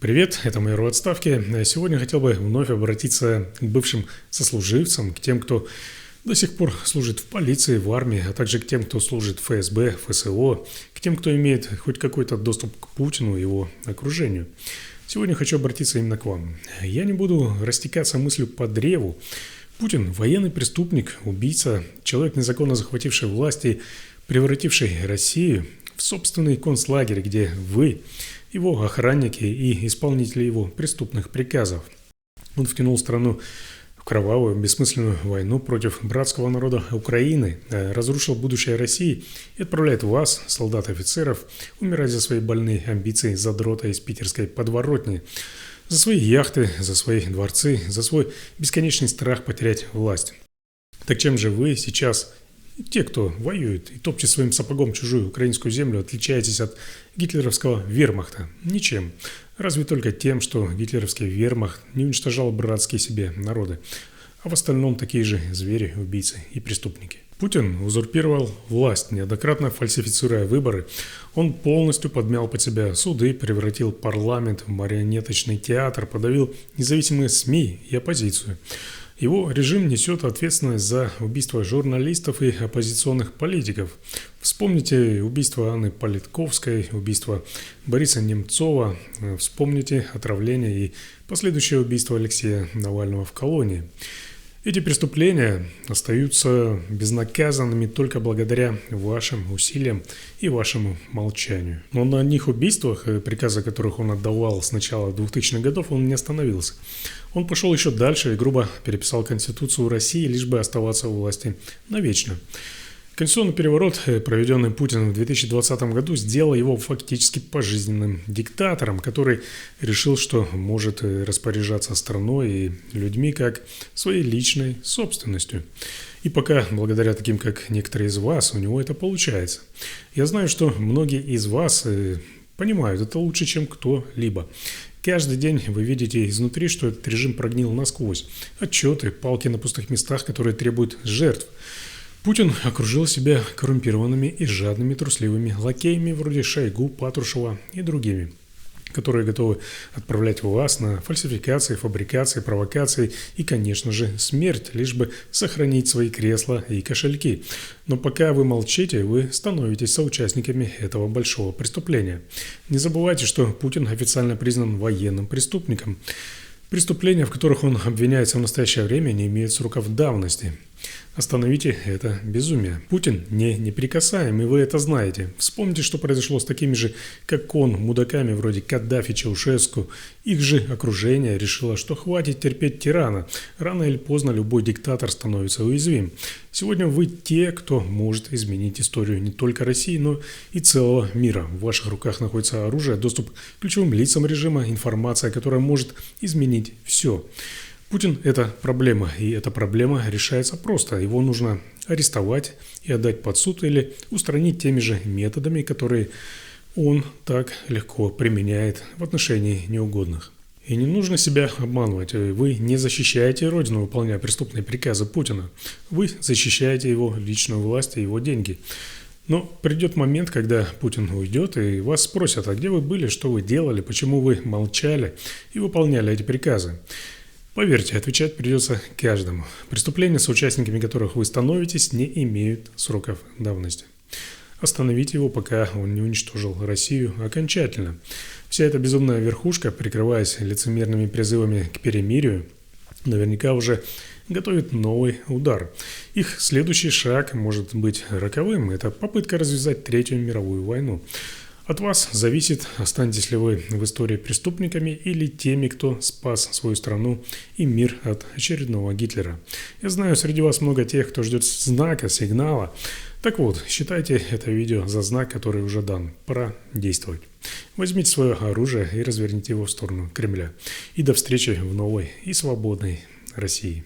Привет, это майор в отставке. Сегодня хотел бы вновь обратиться к бывшим сослуживцам, к тем, кто до сих пор служит в полиции, в армии, а также к тем, кто служит в ФСБ, ФСО, к тем, кто имеет хоть какой-то доступ к Путину и его окружению. Сегодня хочу обратиться именно к вам. Я не буду растекаться мыслью по древу. Путин – военный преступник, убийца, человек, незаконно захвативший власть и превративший Россию в собственный концлагерь, где вы, его охранники и исполнители его преступных приказов. Он втянул страну в кровавую, бессмысленную войну против братского народа Украины, разрушил будущее России и отправляет вас, солдат и офицеров, умирать за свои больные амбиции задрота из питерской подворотни, за свои яхты, за свои дворцы, за свой бесконечный страх потерять власть. Так чем же вы сейчас, те, кто воюет и топчет своим сапогом чужую украинскую землю, отличаетесь от гитлеровского вермахта? Ничем. Разве только тем, что гитлеровский вермахт не уничтожал братские себе народы, а в остальном такие же звери, убийцы и преступники. Путин узурпировал власть, неоднократно фальсифицируя выборы. Он полностью подмял под себя суды, превратил парламент в марионеточный театр, подавил независимые СМИ и оппозицию. Его режим несет ответственность за убийство журналистов и оппозиционных политиков. Вспомните убийство Анны Политковской, убийство Бориса Немцова, вспомните отравление и последующее убийство Алексея Навального в колонии. Эти преступления остаются безнаказанными только благодаря вашим усилиям и вашему молчанию. Но на одних убийствах, приказы которых он отдавал с начала 2000-х годов, он не остановился. Он пошел еще дальше и грубо переписал Конституцию России, лишь бы оставаться у власти навечно. Конституционный переворот, проведенный Путиным в 2020 году, сделал его фактически пожизненным диктатором, который решил, что может распоряжаться страной и людьми как своей личной собственностью. И пока, благодаря таким, как некоторые из вас, у него это получается. Я знаю, что многие из вас понимают это лучше, чем кто-либо. Каждый день вы видите изнутри, что этот режим прогнил насквозь. Отчеты, палки на пустых местах, которые требуют жертв. Путин окружил себя коррумпированными и жадными трусливыми лакеями вроде Шойгу, Патрушева и другими, которые готовы отправлять вас на фальсификации, фабрикации, провокации и, конечно же, смерть, лишь бы сохранить свои кресла и кошельки. Но пока вы молчите, вы становитесь соучастниками этого большого преступления. Не забывайте, что Путин официально признан военным преступником. Преступления, в которых он обвиняется в настоящее время, не имеют сроков давности. Остановите это безумие. Путин не неприкасаем, и вы это знаете. Вспомните, что произошло с такими же, как он, мудаками вроде Каддафи, Чаушеску. Их же окружение решило, что хватит терпеть тирана. Рано или поздно любой диктатор становится уязвим. Сегодня вы те, кто может изменить историю не только России, но и целого мира. В ваших руках находится оружие, доступ к ключевым лицам режима, информация, которая может изменить все. Путин – это проблема, и эта проблема решается просто. Его нужно арестовать и отдать под суд или устранить теми же методами, которые он так легко применяет в отношении неугодных. И не нужно себя обманывать. Вы не защищаете Родину, выполняя преступные приказы Путина. Вы защищаете его личную власть и его деньги. Но придет момент, когда Путин уйдет, и вас спросят, а где вы были, что вы делали, почему вы молчали и выполняли эти приказы. Поверьте, отвечать придется каждому. Преступления, с участниками которых вы становитесь, не имеют сроков давности. Остановите его, пока он не уничтожил Россию окончательно. Вся эта безумная верхушка, прикрываясь лицемерными призывами к перемирию, наверняка уже готовит новый удар. Их следующий шаг может быть роковым. Это попытка развязать Третью мировую войну. От вас зависит, останетесь ли вы в истории преступниками или теми, кто спас свою страну и мир от очередного Гитлера. Я знаю, среди вас много тех, кто ждет знака, сигнала. Так вот, считайте это видео за знак, который уже дан. Пора действовать. Возьмите свое оружие и разверните его в сторону Кремля. И до встречи в новой и свободной России.